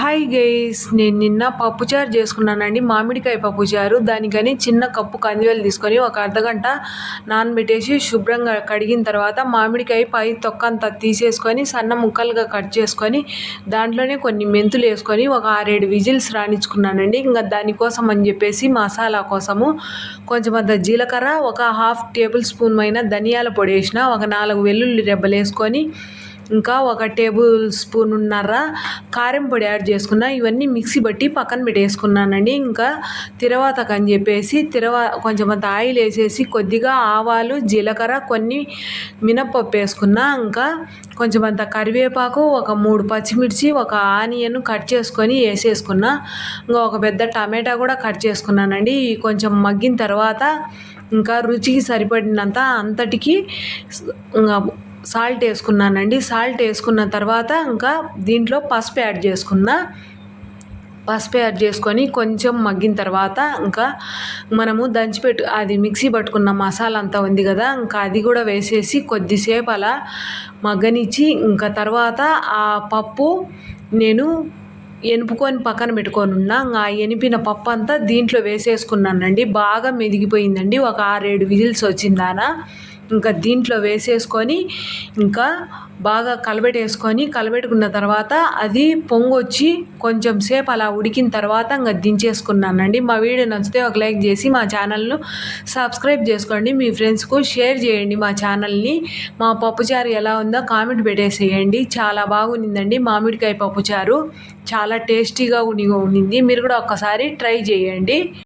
Hi guys, నేను నిన్న పప్పుచారు చేసుకున్నానండి. మామిడికాయ పప్పుచారు. దానికని చిన్న కప్పు కందివేలు తీసుకొని ఒక అర్ధగంట నానబెట్టేసి శుభ్రంగా కడిగిన తర్వాత మామిడికాయ పై తొక్క అంతా తీసేసుకొని సన్న ముక్కలుగా కట్ చేసుకొని దాంట్లోనే కొన్ని మెంతులు వేసుకొని ఒక 6-7 విజిల్స్ రాణించుకున్నానండి. ఇంకా దానికోసం అని చెప్పేసి మసాలా కోసము కొంచెం అంత జీలకర్ర, ఒక 1/2 టేబుల్ స్పూన్ అయిన ధనియాల పొడి వేసిన, ఒక 4 వెల్లుల్లి రెబ్బలు వేసుకొని ఇంకా 1 టేబుల్ స్పూన్నర కారం పొడి యాడ్ చేసుకున్నా. ఇవన్నీ మిక్సీ బట్టి పక్కన పెట్టేసుకున్నానండి. ఇంకా తిరవాతకు అని చెప్పేసి కొంచెం అంత ఆయిల్ వేసేసి కొద్దిగా ఆవాలు, జీలకర్ర, కొన్ని మినప్పప్పు వేసుకున్నా. ఇంకా కొంచెం అంత కరివేపాకు, ఒక 3 పచ్చిమిర్చి, ఒక ఆనియన్ కట్ చేసుకొని వేసేసుకున్నా. ఇంకా ఒక పెద్ద టమాటా కూడా కట్ చేసుకున్నానండి. కొంచెం మగ్గిన తర్వాత ఇంకా రుచికి సరిపడినంత అంతటికి ఇంకా సాల్ట్ వేసుకున్నానండి. సాల్ట్ వేసుకున్న తర్వాత ఇంకా దీంట్లో పసుపు యాడ్ చేసుకున్నా. పసుపు యాడ్ చేసుకొని కొంచెం మగ్గిన తర్వాత ఇంకా మనము అది మిక్సీ పట్టుకున్న మసాలా అంతా ఉంది కదా, ఇంకా అది కూడా వేసేసి కొద్దిసేపు అలా మగ్గనిచ్చి ఇంకా తర్వాత ఆ పప్పు నేను ఎనుపుకొని పక్కన పెట్టుకొని ఉన్నా. ఆ ఎనిపిన పప్పు అంతా దీంట్లో వేసేసుకున్నానండి. బాగా మెదిగిపోయిందండి. ఒక 6-7 విజిల్స్ వచ్చిందానా ఇంకా దీంట్లో వేసేసుకొని ఇంకా బాగా కలబెట్టుకున్న తర్వాత అది పొంగొచ్చి కొంచెం సేపు అలా ఉడికిన తర్వాత ఇంకా దించేసుకున్నానండి. మా వీడియో నచ్చితే ఒక లైక్ చేసి మా ఛానల్ను సబ్స్క్రైబ్ చేసుకోండి. మీ ఫ్రెండ్స్కు షేర్ చేయండి. మా ఛానల్ని మా పప్పుచారు ఎలా ఉందో కామెంట్ పెట్టేసేయండి. చాలా బాగుండిందండి. మామిడికాయ పప్పుచారు చాలా టేస్టీగా ఉండింది. మీరు కూడా ఒక్కసారి ట్రై చేయండి.